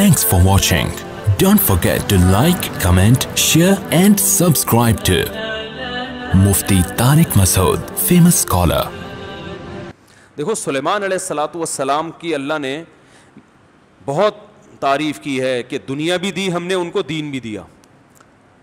Thanks for watching. Don't forget to like, comment, share and subscribe to Mufti Tariq Masood, famous scholar. دیکھو سلیمان علیہ الصلوۃ والسلام کی اللہ نے بہت تعریف کی ہے کہ دنیا بھی دی ہم نے ان کو، دین بھی دیا.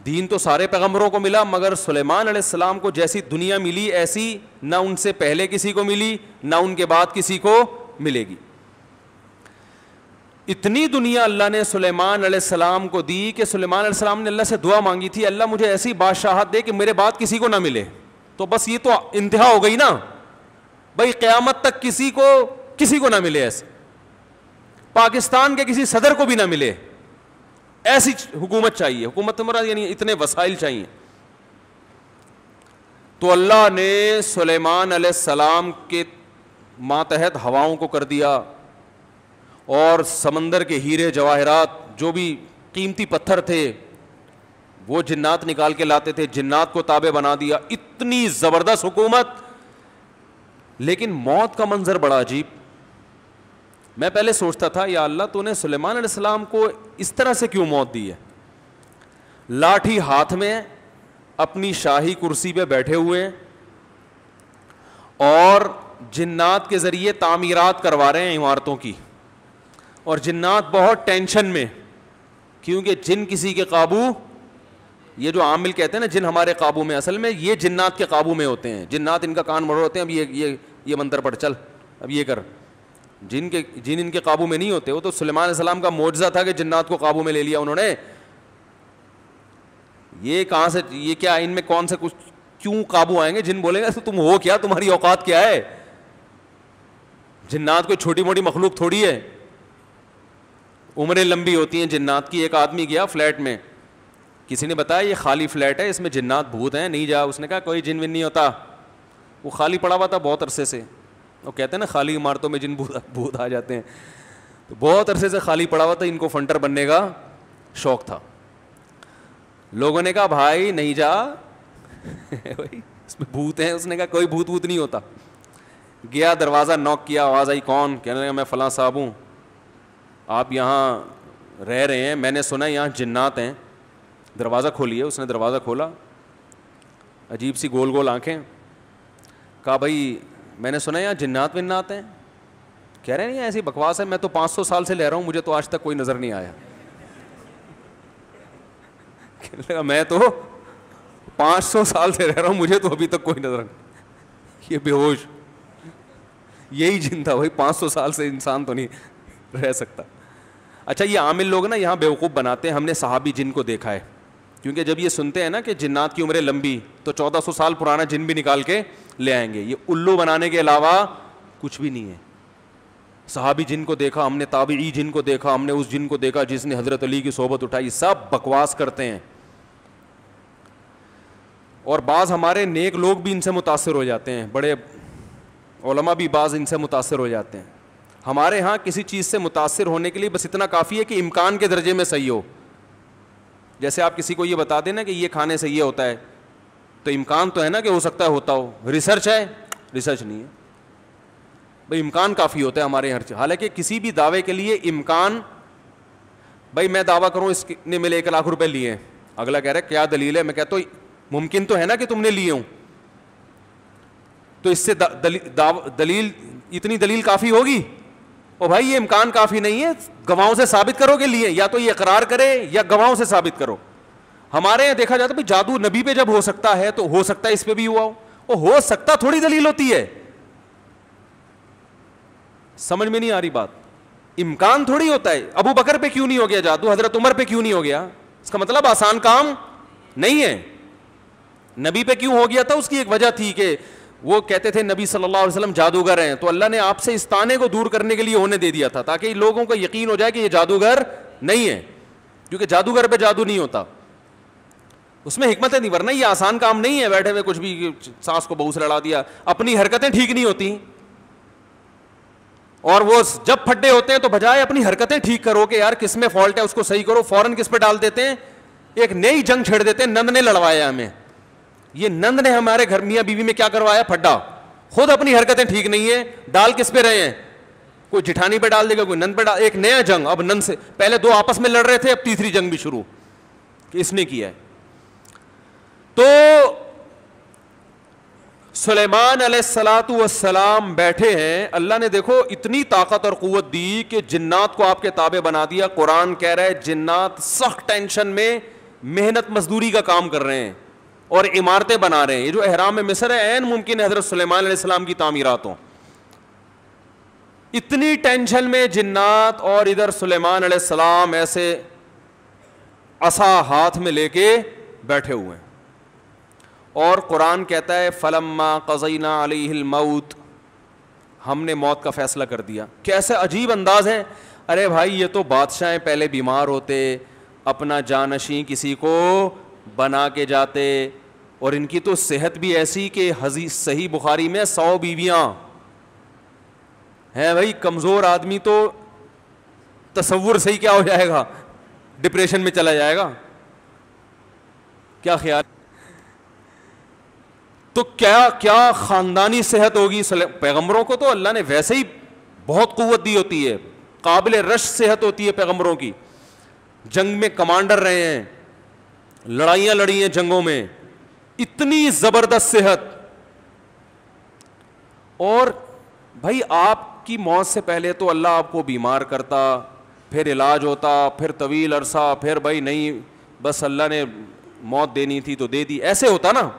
دین تو سارے پیغمبروں کو ملا، مگر سلیمان علیہ السلام کو جیسی دنیا ملی ایسی نہ ان سے پہلے کسی کو ملی نہ ان کے بعد کسی کو ملے گی. اتنی دنیا اللہ نے سلیمان علیہ السلام کو دی کہ سلیمان علیہ السلام نے اللہ سے دعا مانگی تھی، اللہ مجھے ایسی بادشاہت دے کہ میرے بعد کسی کو نہ ملے. تو بس یہ تو انتہا ہو گئی نا بھائی، قیامت تک کسی کو نہ ملے، ایسے پاکستان کے کسی صدر کو بھی نہ ملے، ایسی حکومت چاہیے. حکومت مراد یعنی اتنے وسائل چاہیے. تو اللہ نے سلیمان علیہ السلام کے ماتحت ہواؤں کو کر دیا، اور سمندر کے ہیرے جواہرات جو بھی قیمتی پتھر تھے وہ جنات نکال کے لاتے تھے، جنات کو تابع بنا دیا. اتنی زبردست حکومت. لیکن موت کا منظر بڑا عجیب. میں پہلے سوچتا تھا یا اللہ تو نے سلیمان علیہ السلام کو اس طرح سے کیوں موت دی ہے؟ لاٹھی ہاتھ میں اپنی شاہی کرسی پہ بیٹھے ہوئے اور جنات کے ذریعے تعمیرات کروا رہے ہیں عمارتوں کی، اور جنات بہت ٹینشن میں، کیونکہ جن کسی کے قابو، یہ جو عامل کہتے ہیں نا جن ہمارے قابو میں، اصل میں یہ جنات کے قابو میں ہوتے ہیں. جنات ان کا کان مروڑ ہوتے ہیں، اب یہ منتر پڑھ، چل اب یہ کر. جن ان کے قابو میں نہیں ہوتے. وہ تو سلیمان علیہ السلام کا معجزہ تھا کہ جنات کو قابو میں لے لیا انہوں نے. یہ کہاں سے، یہ کیا، ان میں کون سے کچھ کیوں قابو آئیں گے؟ جن بولیں گے تم ہو کیا، تمہاری اوقات کیا ہے؟ جنات کوئی چھوٹی موٹی مخلوق تھوڑی ہے، عمریں لمبی ہوتی ہیں جنات کی. ایک آدمی گیا فلیٹ میں، کسی نے بتایا یہ خالی فلیٹ ہے، اس میں جنات بھوت ہیں، نہیں جا. اس نے کہا کوئی جن ون نہیں ہوتا. وہ خالی پڑا ہوا تھا بہت عرصے سے. وہ کہتے ہیں نا خالی عمارتوں میں جن بھوت آ جاتے ہیں. تو بہت عرصے سے خالی پڑا ہوا تھا، ان کو فنٹر بننے کا شوق تھا. لوگوں نے کہا بھائی نہیں جا اس میں بھوت ہیں. اس نے کہا کوئی بھوت نہیں ہوتا. گیا دروازہ نوک کیا، آواز آئی کون؟ کہنے لگا میں فلاں صاحب ہوں، آپ یہاں رہ رہے ہیں، میں نے سنا یہاں جنات ہیں، دروازہ کھولیے. اس نے دروازہ کھولا، عجیب سی گول گول آنکھیں. کہا بھائی میں نے سنا یہاں جنات ونات ہیں. کہہ رہے نہیں ایسی بکواس ہے، میں تو 500 سال سے لے رہا ہوں، مجھے تو آج تک کوئی نظر نہیں آیا. کہنے لگا میں تو 500 سال سے رہ رہا ہوں، مجھے تو ابھی تک کوئی نظر نہیں. یہ بے ہوش یہی جن تھا بھائی، 500 سال سے انسان تو نہیں رہ سکتا. اچھا یہ عامل لوگ نا یہاں بیوقوف بناتے ہیں. ہم نے صحابی جن کو دیکھا ہے، کیونکہ جب یہ سنتے ہیں نا کہ جنات کی عمریں لمبی، تو 1400 سال پرانا جن بھی نکال کے لے آئیں گے. یہ الو بنانے کے علاوہ کچھ بھی نہیں ہے. صحابی جن کو دیکھا ہم نے، تابعی جن کو دیکھا ہم نے، اس جن کو دیکھا جس نے حضرت علی کی صحبت اٹھائی، سب بکواس کرتے ہیں. اور بعض ہمارے نیک لوگ بھی ان سے متاثر ہو جاتے ہیں، بڑے علماء بھی بعض ان سے متاثر ہو جاتے ہیں. ہمارے ہاں کسی چیز سے متاثر ہونے کے لیے بس اتنا کافی ہے کہ امکان کے درجے میں صحیح ہو. جیسے آپ کسی کو یہ بتا دیں نا کہ یہ کھانے سے یہ ہوتا ہے، تو امکان تو ہے نا کہ ہو سکتا ہے ہوتا ہو. ریسرچ ہے؟ ریسرچ نہیں ہے بھائی، امکان کافی ہوتا ہے ہمارے ہر چیز. حالانکہ کسی بھی دعوے کے لیے امکان، بھائی میں دعویٰ کروں اس نے میرے 1 لاکھ روپے لیے ہیں، اگلا کہہ رہا ہے کیا دلیل ہے؟ میں کہتا ہوں ممکن تو ہے نا کہ تم نے لیے ہوں، تو اس سے دلیل، اتنی دلیل کافی ہوگی؟ او بھائی یہ امکان کافی نہیں ہے، گواہوں سے ثابت کرو کہ لیے. یا تو یہ اقرار کرے یا گواہوں سے ثابت کرو. ہمارے یہاں دیکھا جاتا ہے بھائی جادو نبی پہ جب ہو سکتا ہے تو ہو سکتا ہے اس پہ بھی ہوا ہو. وہ ہو سکتا تھوڑی دلیل ہوتی ہے. سمجھ میں نہیں آ رہی بات. امکان تھوڑی ہوتا ہے. ابو بکر پہ کیوں نہیں ہو گیا جادو، حضرت عمر پہ کیوں نہیں ہو گیا؟ اس کا مطلب آسان کام نہیں ہے. نبی پہ کیوں ہو گیا تھا؟ اس کی ایک وجہ تھی کہ وہ کہتے تھے نبی صلی اللہ علیہ وسلم جادوگر ہیں، تو اللہ نے آپ سے اس طعنے کو دور کرنے کے لیے ہونے دے دیا تھا تاکہ لوگوں کو یقین ہو جائے کہ یہ جادوگر نہیں ہے، کیونکہ جادوگر پہ جادو نہیں ہوتا. اس میں حکمت نہیں، ورنہ یہ آسان کام نہیں ہے بیٹھے ہوئے کچھ بھی ساس کو بہو سے لڑا دیا. اپنی حرکتیں ٹھیک نہیں ہوتی، اور وہ جب پھڈے ہوتے ہیں تو بجائے اپنی حرکتیں ٹھیک کرو کہ یار کس میں فالٹ ہے اس کو صحیح کرو، فوراً کس پہ ڈال دیتے ہیں، ایک نئی جنگ چھیڑ دیتے ہیں. نند نے لڑوایا ہمیں، یہ نند نے ہمارے گھر میاں بیوی میں کیا کروایا؟ پھڈا. خود اپنی حرکتیں ٹھیک نہیں ہے، ڈال کس پہ رہے ہیں؟ کوئی جٹھانی پہ ڈال دے گا, کوئی نند پہ ڈال, ایک نیا جنگ. اب نند سے پہلے دو آپس میں لڑ رہے تھے, اب تیسری جنگ بھی شروع کہ اس نے کیا ہے. تو سلیمان علیہ الصلوۃ والسلام بیٹھے ہیں, اللہ نے دیکھو اتنی طاقت اور قوت دی کہ جنات کو آپ کے تابع بنا دیا. قرآن کہہ رہا ہے جنات سخت ٹینشن میں محنت مزدوری کا کام کر رہے ہیں اور عمارتیں بنا رہے ہیں. یہ جو احرام مصر ہے عین ممکن ہے حضرت سلیمان علیہ السلام کی تعمیرات ہوں. اتنی ٹینشن میں جنات, اور ادھر سلیمان علیہ السلام ایسے عصا ہاتھ میں لے کے بیٹھے ہوئے ہیں. اور قرآن کہتا ہے فلما قضینا علیہ الموت, ہم نے موت کا فیصلہ کر دیا. کیسے عجیب انداز ہے. ارے بھائی یہ تو بادشاہ پہلے بیمار ہوتے, اپنا جانشین کسی کو بنا کے جاتے, اور ان کی تو صحت بھی ایسی کہ حدیث صحیح بخاری میں 100 بیویاں ہیں. بھائی کمزور آدمی تو تصور صحیح کیا ہو جائے گا, ڈپریشن میں چلا جائے گا. کیا خیال, تو کیا خاندانی صحت ہوگی. پیغمبروں کو تو اللہ نے ویسے ہی بہت قوت دی ہوتی ہے, قابل رش صحت ہوتی ہے پیغمبروں کی. جنگ میں کمانڈر رہے ہیں, لڑائیاں لڑی ہیں جنگوں میں, اتنی زبردست صحت. اور بھائی آپ کی موت سے پہلے تو اللہ آپ کو بیمار کرتا, پھر علاج ہوتا, پھر طویل عرصہ, پھر بھائی نہیں بس اللہ نے موت دینی تھی تو دے دی, ایسے ہوتا نا.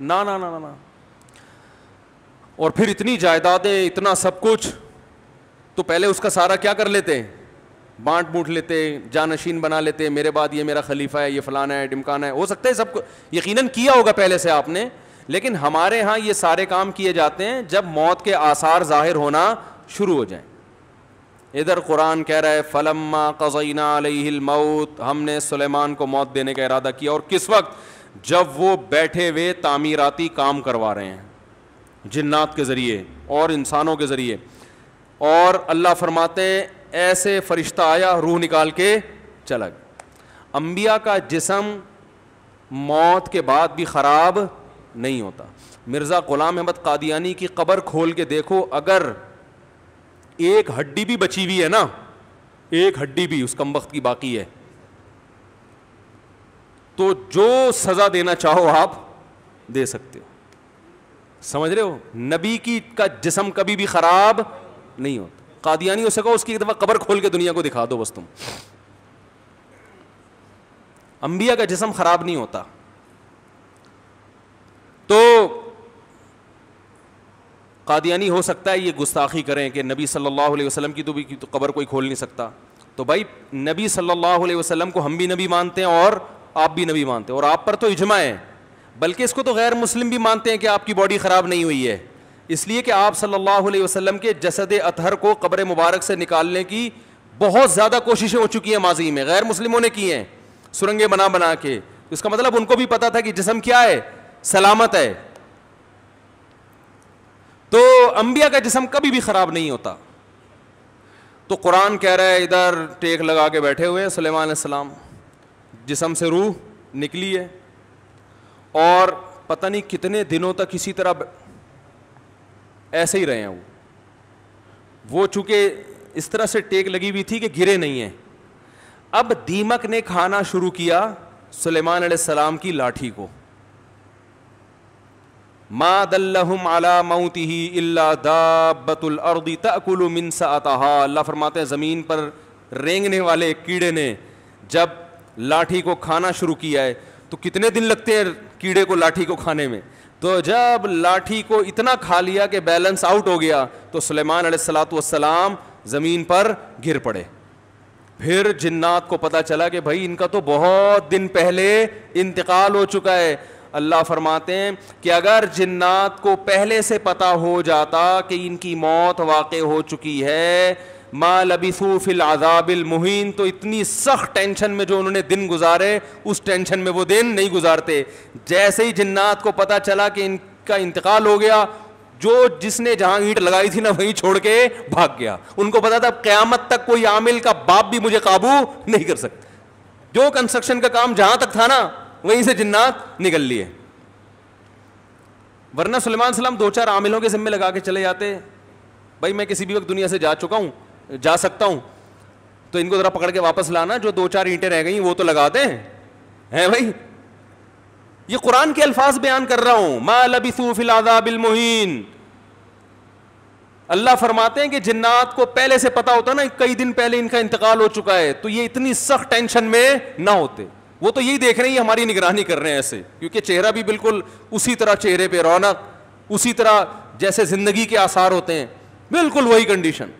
نا نا نا نا. اور پھر اتنی جائیدادیں, اتنا سب کچھ, تو پہلے اس کا سارا کیا کر لیتے, بانٹ بوٹ لیتے, جانشین بنا لیتے, میرے بعد یہ میرا خلیفہ ہے, یہ فلانا ہے, ڈمکانا ہے. ہو سکتا ہے سب کو یقیناً کیا ہوگا پہلے سے آپ نے, لیکن ہمارے ہاں یہ سارے کام کیے جاتے ہیں جب موت کے آثار ظاہر ہونا شروع ہو جائیں. ادھر قرآن کہہ رہا ہے فلما قضینا علیہ الموت, ہم نے سلیمان کو موت دینے کا ارادہ کیا. اور کس وقت, جب وہ بیٹھے ہوئے تعمیراتی کام کروا رہے ہیں جنات کے ذریعے اور انسانوں کے ذریعے. اور اللہ فرماتے ہیں ایسے فرشتہ آیا, روح نکال کے چلا گیا. انبیاء کا جسم موت کے بعد بھی خراب نہیں ہوتا. مرزا غلام احمد قادیانی کی قبر کھول کے دیکھو, اگر ایک ہڈی بھی بچی ہوئی ہے نا, ایک ہڈی بھی اس کمبخت کی باقی ہے, تو جو سزا دینا چاہو آپ دے سکتے ہو. سمجھ رہے ہو, نبی کی کا جسم کبھی بھی خراب نہیں ہوتا. قادیانی ہو سکو اس کی ایک دفعہ قبر کھول کے دنیا کو دکھا دو بس تم. انبیاء کا جسم خراب نہیں ہوتا. تو قادیانی ہو سکتا ہے یہ گستاخی کریں کہ نبی صلی اللہ علیہ وسلم کی تو قبر کوئی کھول نہیں سکتا. تو بھائی نبی صلی اللہ علیہ وسلم کو ہم بھی نبی مانتے ہیں اور آپ بھی نبی مانتے ہیں, اور آپ پر تو اجماع ہے, بلکہ اس کو تو غیر مسلم بھی مانتے ہیں کہ آپ کی باڈی خراب نہیں ہوئی ہے, اس لیے کہ آپ صلی اللہ علیہ وسلم کے جسد اطہر کو قبر مبارک سے نکالنے کی بہت زیادہ کوششیں ہو چکی ہیں ماضی میں, غیر مسلموں نے کی ہیں سرنگیں بنا بنا کے. اس کا مطلب ان کو بھی پتا تھا کہ جسم کیا ہے, سلامت ہے. تو انبیاء کا جسم کبھی بھی خراب نہیں ہوتا. تو قرآن کہہ رہا ہے ادھر ٹیک لگا کے بیٹھے ہوئے ہیں سلیمان علیہ السلام, جسم سے روح نکلی ہے, اور پتہ نہیں کتنے دنوں تک اسی طرح ایسے ہی رہے ہیں. وہ چونکہ اس طرح سے ٹیک لگی ہوئی تھی کہ گرے نہیں ہیں. اب دیمک نے کھانا شروع کیا سلیمان علیہ السلام کی لاٹھی کو. ما دلہم علی موتہ الا دابۃ الارض تأکل من سأتہا. اللہ فرماتے ہیں زمین پر رینگنے والے کیڑے نے جب لاٹھی کو کھانا شروع کیا ہے, تو کتنے دن لگتے ہیں کیڑے کو لاٹھی کو کھانے میں. تو جب لاٹھی کو اتنا کھا لیا کہ بیلنس آؤٹ ہو گیا, تو سلیمان علیہ الصلوۃ والسلام زمین پر گر پڑے. پھر جنات کو پتہ چلا کہ بھائی ان کا تو بہت دن پہلے انتقال ہو چکا ہے. اللہ فرماتے ہیں کہ اگر جنات کو پہلے سے پتہ ہو جاتا کہ ان کی موت واقع ہو چکی ہے, ما لبثوا فی العذاب المہین, تو اتنی سخت ٹینشن میں جو انہوں نے دن گزارے اس ٹینشن میں وہ دن نہیں گزارتے. جیسے ہی جنات کو پتہ چلا کہ ان کا انتقال ہو گیا, جو جس نے جہاں اینٹ لگائی تھی نا وہیں چھوڑ کے بھاگ گیا. ان کو پتا تھا قیامت تک کوئی عامل کا باپ بھی مجھے قابو نہیں کر سکتا. جو کنسٹرکشن کا کام جہاں تک تھا نا وہیں سے جنات نکل لیے. ورنہ سلیمان السلام 2-4 عاملوں کے ذمے لگا کے چلے جاتے, بھائی میں کسی بھی وقت دنیا سے جا چکا ہوں, جا سکتا ہوں, تو ان کو ذرا پکڑ کے واپس لانا, جو 2-4 اینٹیں رہ گئی وہ تو لگا دیں ہیں بھائی. یہ قرآن کے الفاظ بیان کر رہا ہوں. ما لبثوا فی العذاب المہین. اللہ فرماتے ہیں کہ جنات کو پہلے سے پتا ہوتا نا, کئی دن پہلے ان کا انتقال ہو چکا ہے, تو یہ اتنی سخت ٹینشن میں نہ ہوتے. وہ تو یہی دیکھ رہے ہیں, یہ ہماری نگرانی کر رہے ہیں ایسے, کیونکہ چہرہ بھی بالکل اسی طرح, چہرے پہ رونق اسی طرح جیسے زندگی کے آثار ہوتے ہیں, بالکل وہی کنڈیشن.